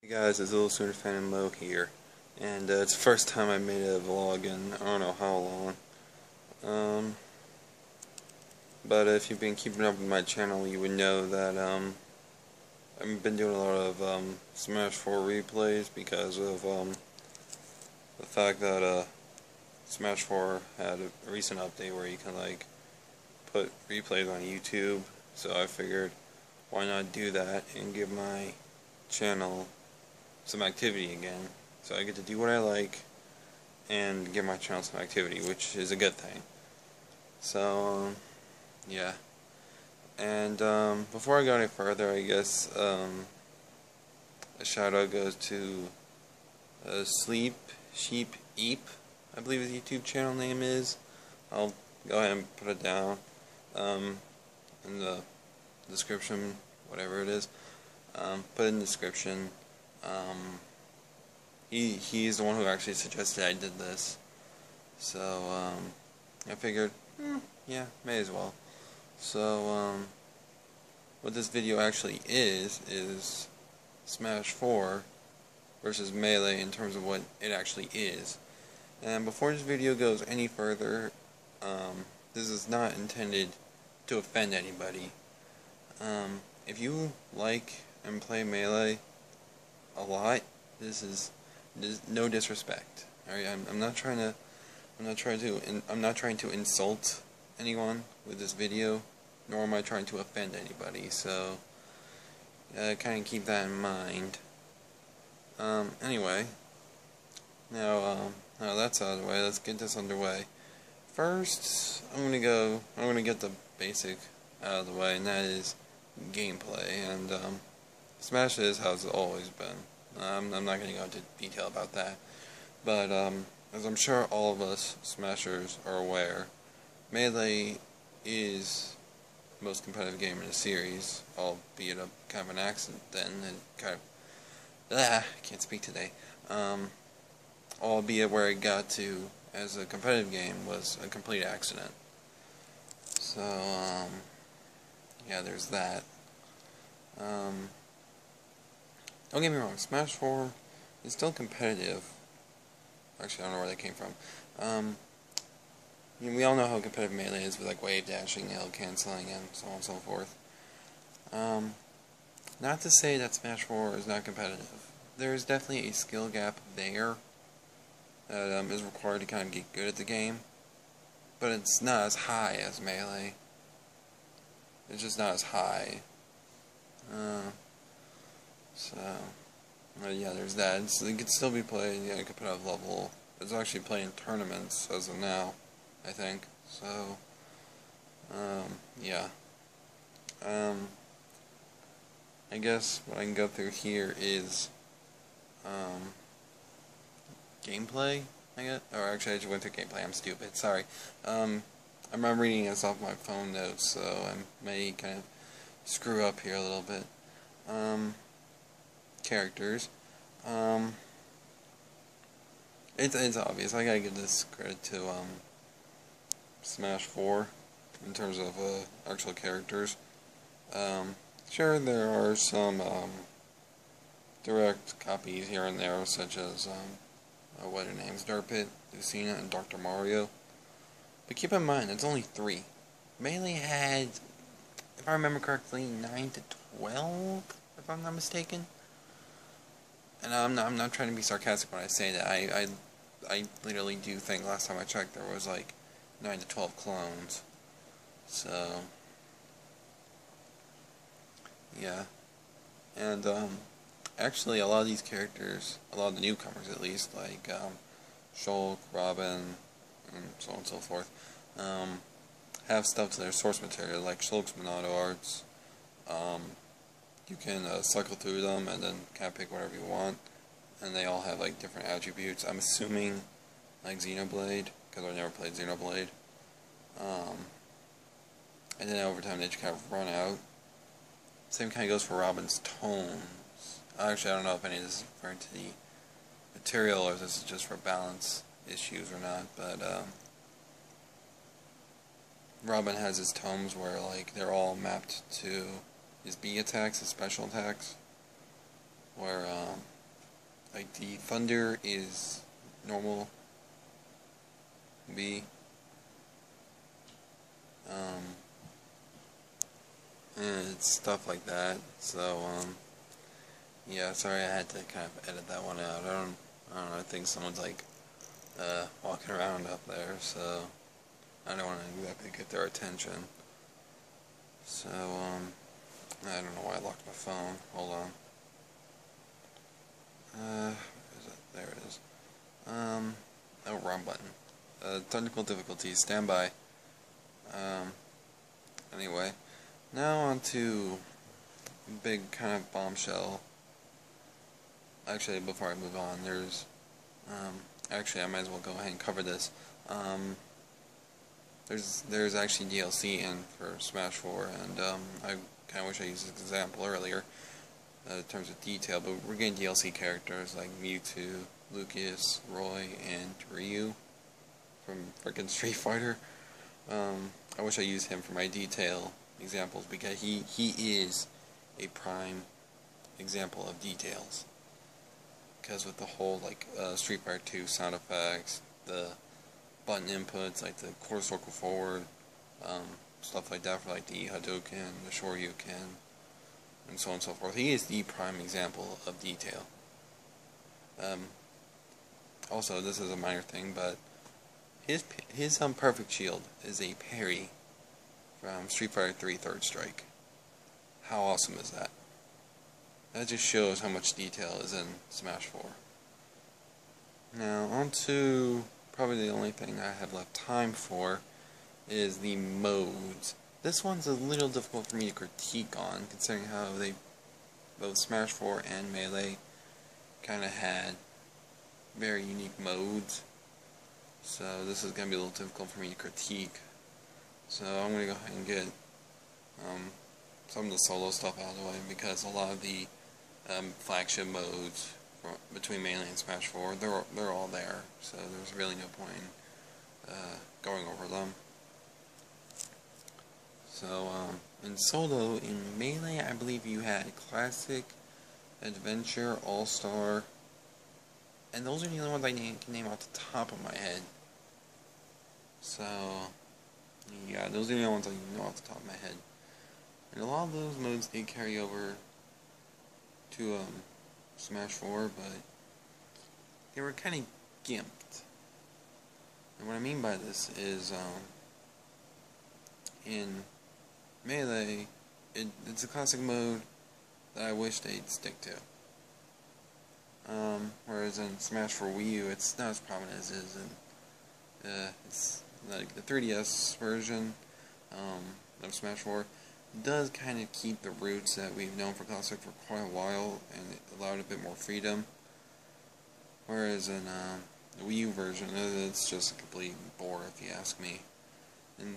Hey guys, it's Little Sooner Fan and Mo here, and it's the first time I made a vlog in I don't know how long. But if you've been keeping up with my channel, you would know that I've been doing a lot of Smash 4 replays because of the fact that Smash 4 had a recent update where you can like put replays on YouTube. So I figured, why not do that and give my channel some activity again, so I get to do what I like and give my channel some activity, which is a good thing. So yeah, and before I go any further, I guess a shout out goes to Sleep Sheep Eep, I believe his YouTube channel name is. I'll go ahead and put it down in the description, whatever it is. Put it in the description. He's the one who actually suggested I did this, so I figured, yeah, may as well. So what this video actually is Smash 4 versus Melee in terms of what it actually is. And before this video goes any further, this is not intended to offend anybody. If you like and play Melee a lot, this is no disrespect. Alright, I'm not trying to insult anyone with this video, nor am I trying to offend anybody. So kind of keep that in mind. Anyway, now that's out of the way. Let's get this underway. First, I'm gonna get the basic out of the way, and that is gameplay. And Smash is how it's always been. I'm not going to go into detail about that, but as I'm sure all of us Smashers are aware, Melee is the most competitive game in the series, albeit a kind of an accident then, and kind of, I can't speak today, albeit where it got to as a competitive game was a complete accident. So, yeah, there's that. Don't get me wrong, Smash 4 is still competitive. Actually, I don't know where that came from. We all know how competitive Melee is with like wave dashing, L canceling, and so on and so forth. Not to say that Smash 4 is not competitive. There is definitely a skill gap there that is required to kind of get good at the game, but it's not as high as Melee. It's just not as high. So, yeah, there's that. It could still be played at a competitive level. It's actually playing tournaments as of now, I think. So, yeah. I guess what I can go through here is gameplay, I guess. Or actually, I just went through gameplay. I'm stupid. Sorry. I'm reading this off my phone notes, so I may kind of screw up here a little bit. Characters. It's obvious. I gotta give this credit to Smash 4 in terms of actual characters. Sure, there are some direct copies here and there, such as what are their names? Darpit, Lucina, and Dr. Mario. But keep in mind, it's only 3. Melee had, if I remember correctly, 9 to 12, if I'm not mistaken. And I'm not trying to be sarcastic when I say that. I literally do think last time I checked there was like 9 to 12 clones. So yeah. And actually a lot of these characters, a lot of the newcomers at least, like Shulk, Robin, and so on and so forth, have stuff to their source material, like Shulk's Monado arts. You can cycle through them and then kind of pick whatever you want, and they all have like different attributes. I'm assuming like Xenoblade, because I've never played Xenoblade. And then over time they just kind of run out. Same kind of goes for Robin's tomes. Actually, I don't know if any of this is referring to the material or if this is just for balance issues or not, but Robin has his tomes where like they're all mapped to his B attacks, his special attacks, where the thunder is normal B. And it's stuff like that. So yeah, sorry I had to kind of edit that one out. I don't know, I think someone's like walking around up there, so I don't want to exactly get their attention. So I don't know why I locked my phone. Hold on. Is it? There it is. Oh, wrong button. Technical difficulties. Stand by. Anyway, now on to big kind of bombshell. Actually, before I move on, actually, I might as well go ahead and cover this. There's actually DLC in for Smash 4, and I kind of wish I used this example earlier in terms of detail, but we're getting DLC characters like Mewtwo, Lucas, Roy, and Ryu from frickin' Street Fighter. I wish I used him for my detail examples, because he is a prime example of details. Because with the whole Street Fighter 2 sound effects, the button inputs like the quarter circle forward, stuff like that for like the Hadouken, the Shoryuken, and so on and so forth. He is the prime example of detail. Also, this is a minor thing, but his perfect shield is a parry from Street Fighter 3 Third Strike. How awesome is that? That just shows how much detail is in Smash 4. Now, on to probably the only thing I have left time for is the modes. This one's a little difficult for me to critique on, considering how both Smash 4 and Melee kind of had very unique modes. So this is going to be a little difficult for me to critique. So I'm going to go ahead and get some of the solo stuff out of the way, because a lot of the flagship modes between Melee and Smash 4, they're all there. So there's really no point in going over them. So in solo, in Melee, I believe you had Classic, Adventure, All-Star, and those are the only ones I can name off the top of my head. So, yeah, those are the only ones I know off the top of my head. And a lot of those modes did carry over to Smash 4, but they were kind of gimped. And what I mean by this is, in Melee, it's a classic mode that I wish they'd stick to. Whereas in Smash for Wii U, it's not as prominent as it is in it's like the 3DS version of Smash 4 does kind of keep the roots that we've known for Classic for quite a while, and it allowed a bit more freedom. Whereas in the Wii U version, it's just a complete bore, if you ask me. In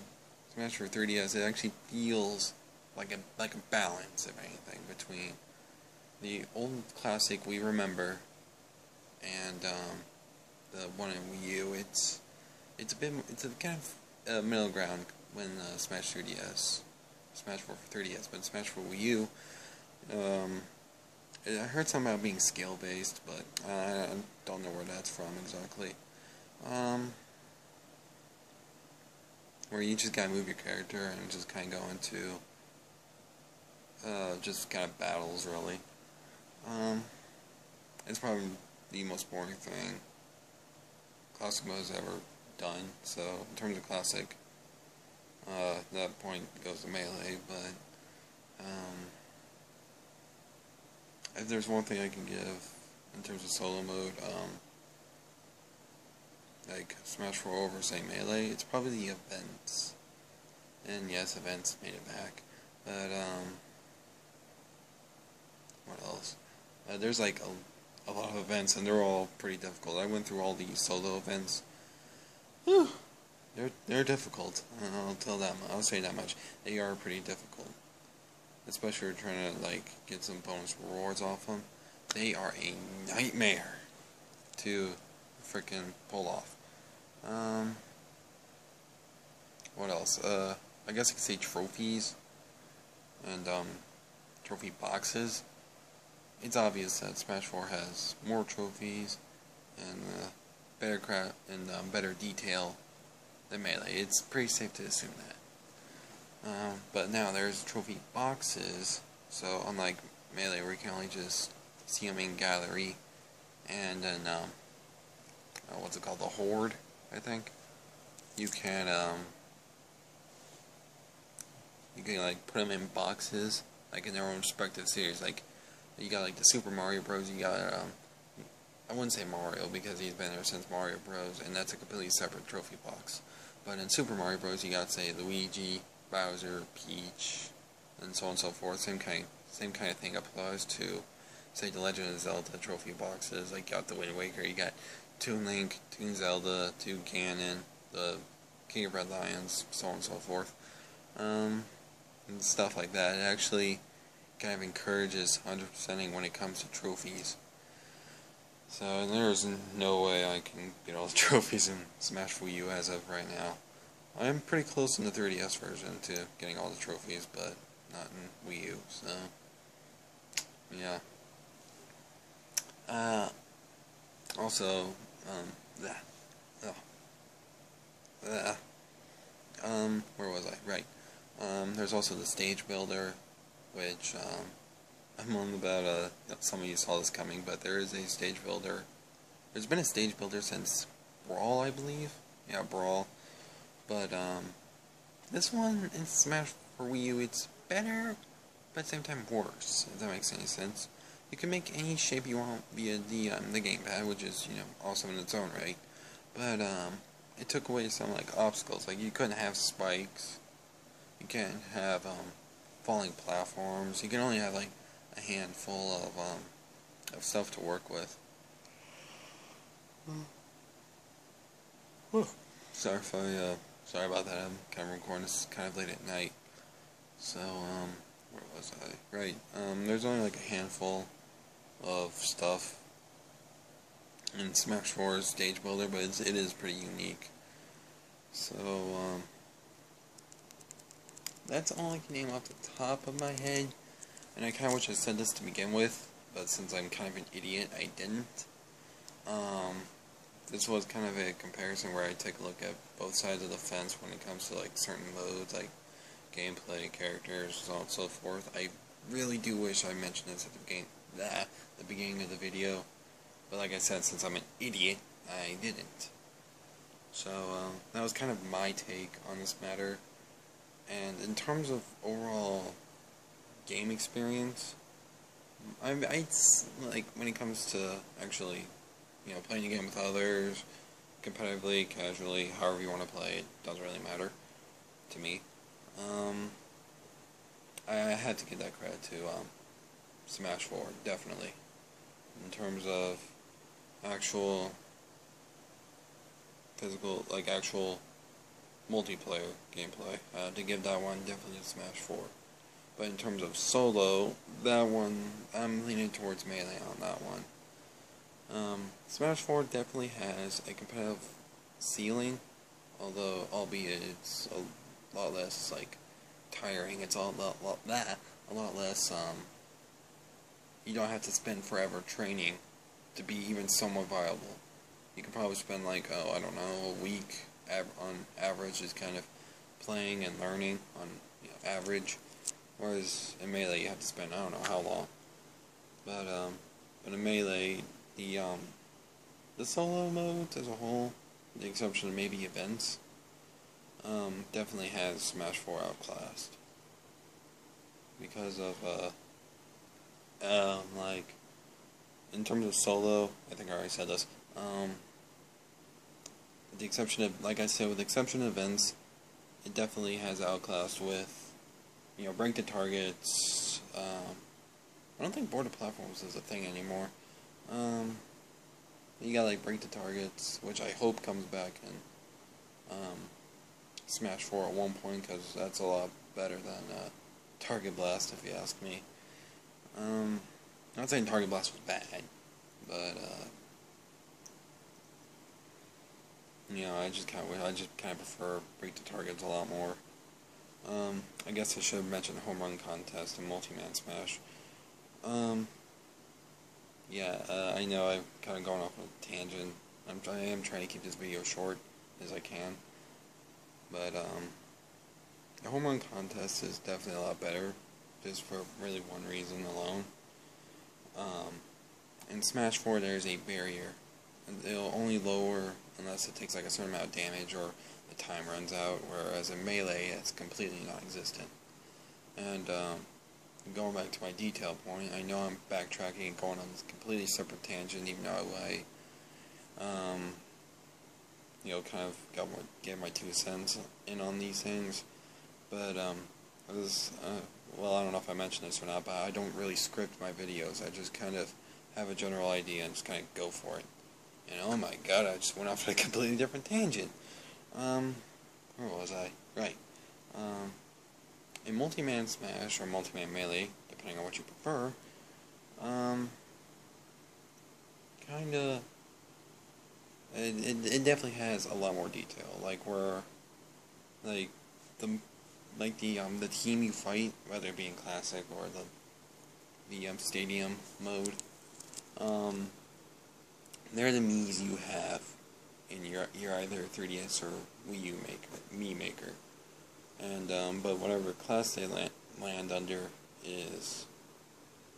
Smash for 3DS, it actually feels like a balance, if anything, between the old classic we remember and the one in Wii U. It's a kind of middle ground when Smash 3DS, Smash 4 for 3DS, but Smash 4 Wii U, I heard something about being scale based, but I don't know where that's from exactly. Where you just gotta move your character and just kind of go into just kind of battles, really. It's probably the most boring thing Classic mode has ever done. So in terms of Classic, that point goes to Melee. But if there's one thing I can give in terms of solo mode, like Smash 4 over, say, Melee, it's probably the events. And yes, events made it back. But what else? There's like a lot of events, and they're all pretty difficult. I went through all these solo events. Whew, they're difficult. I'll say that much. They are pretty difficult, especially if you're trying to get some bonus rewards off them. They are a nightmare to freaking pull off. What else? I guess I could say trophies and trophy boxes. it's obvious that Smash 4 has more trophies and better craft and better detail than Melee. It's pretty safe to assume that. But now there's trophy boxes, so unlike Melee where you can only just see them in gallery, and then what's it called, the Horde, I think. You can like put them in boxes, like in their own respective series. Like you got like the Super Mario Bros. You got I wouldn't say Mario because he's been there since Mario Bros. And that's a completely separate trophy box. But in Super Mario Bros. You got, say, Luigi, Bowser, Peach, and so on and so forth. Same kind of thing applies to, say, the Legend of Zelda trophy boxes. Like you got the Wind Waker, you got Toon Link, Toon Zelda, Toon Ganon, the King of Red Lions, so on and so forth, and stuff like that. It actually kind of encourages 100%ing when it comes to trophies. So there's no way I can get all the trophies in Smash for Wii U as of right now. I'm pretty close in the 3DS version to getting all the trophies, but not in Wii U, so yeah. Also, where was I? Right. There's also the stage builder, which, I'm on about, some of you saw this coming, but there is a stage builder. There's been a stage builder since Brawl, I believe. Yeah, Brawl. But, this one in Smash for Wii U, it's better, but at the same time worse, if that makes any sense. You can make any shape you want via the gamepad, which is, awesome in its own right. But, it took away some, like, obstacles. Like, you couldn't have spikes. You can't have, falling platforms. You can only have, like, a handful of stuff to work with. Sorry if sorry about that. I'm kind of recording this kind of late at night. So, where was I? Right. There's only like a handful of stuff in Smash 4's stage builder, but it is pretty unique. So, that's all I can name off the top of my head. And I kind of wish I said this to begin with, but since I'm kind of an idiot, I didn't. This was kind of a comparison where I take a look at both sides of the fence when it comes to like certain modes, like gameplay, characters, so on and so forth. I really do wish I mentioned this at the beginning of the video, but like I said, since I'm an idiot, I didn't. So that was kind of my take on this matter. And in terms of overall game experience, I like when it comes to actually, playing a game with others, competitively, casually, however you want to play it, doesn't really matter to me. I had to give that credit to Smash 4, definitely. In terms of actual physical, like actual multiplayer gameplay, to give that one definitely to Smash 4. But in terms of solo, that one, I'm leaning towards Melee on that one. Smash 4 definitely has a competitive ceiling, although, albeit it's a lot less, like, tiring. It's a lot less, you don't have to spend forever training to be even somewhat viable. You can probably spend, like, I don't know, a week on average is kind of playing and learning on average. Whereas in Melee you have to spend I don't know how long. But in Melee the solo modes as a whole, with the exception of maybe events, definitely has Smash 4 outclassed. Because of like in terms of solo, I think I already said this. With the exception of, like I said, with the exception of events, it definitely has outclassed with break the targets. I don't think border platforms is a thing anymore. You got like break the targets, which I hope comes back in Smash 4 at one point, because that's a lot better than Target Blast, if you ask me. I'm not saying Target Blast was bad, but I just kind of prefer break the targets a lot more. I guess I should have mentioned Home Run Contest and Multi-Man Smash. yeah, I know I've kind of gone off on a tangent. I am trying to keep this video short as I can. But, the home run contest is definitely a lot better, just for really one reason alone. In Smash 4, there's a barrier. It'll only lower unless it takes like a certain amount of damage or the time runs out, whereas in Melee, it's completely non-existent. And, going back to my detail point, I know I'm backtracking and going on this completely separate tangent, even though kind of gave my 2 cents in on these things. But, well, I don't know if I mentioned this or not, but I don't really script my videos. I just kind of have a general idea and just kind of go for it. And oh my god, I just went off on a completely different tangent. Where was I? Right. In Multi-Man Smash, or Multi-Man Melee, depending on what you prefer, kinda, it definitely has a lot more detail, like where, like, the team you fight, whether it be in Classic or the Stadium mode, they're the Miis you have in your either 3DS or Wii U Mii Maker. And, but whatever class they land under is,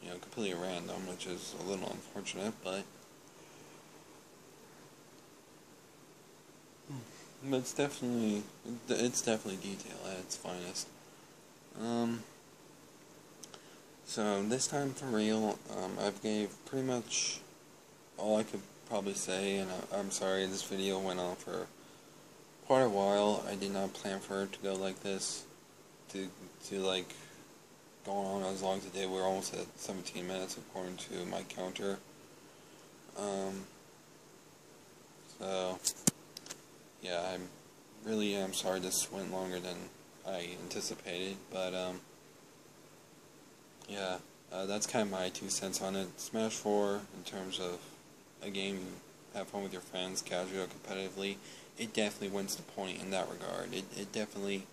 completely random, which is a little unfortunate, but it's definitely detail at its finest. So this time for real, I've gave pretty much all I could probably say, and I'm sorry this video went on for quite a while. I did not plan for it to go like this, to like go on as long as it did. We're almost at 17 minutes according to my counter. So yeah, I really am sorry this went longer than I anticipated, but yeah, that's kind of my 2 cents on it. Smash 4, in terms of a game you have fun with your friends, casually or competitively, it definitely wins the point in that regard. It definitely,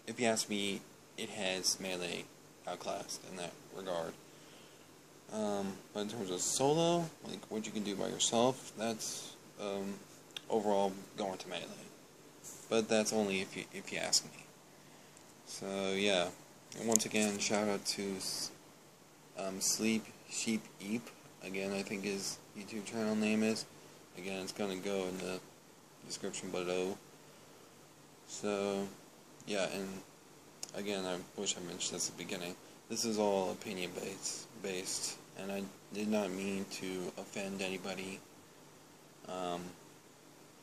if you ask me, it has Melee outclassed in that regard. But in terms of solo, like what you can do by yourself, that's overall going to Melee. But that's only if you ask me. So yeah, and once again, shout out to Sleep Sheep Eep. Again, I think his YouTube channel name is. Again, it's gonna go in the description below. So yeah, and again, I wish I mentioned this at the beginning. This is all opinion based, and I did not mean to offend anybody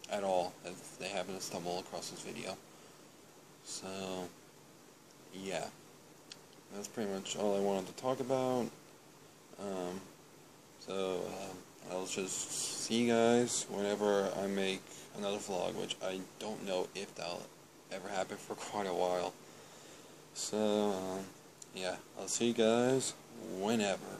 at all if they happen to stumble across this video. So yeah, that's pretty much all I wanted to talk about. I'll just see you guys whenever I make another vlog, which I don't know if that'll ever happen for quite a while. So yeah, I'll see you guys whenever.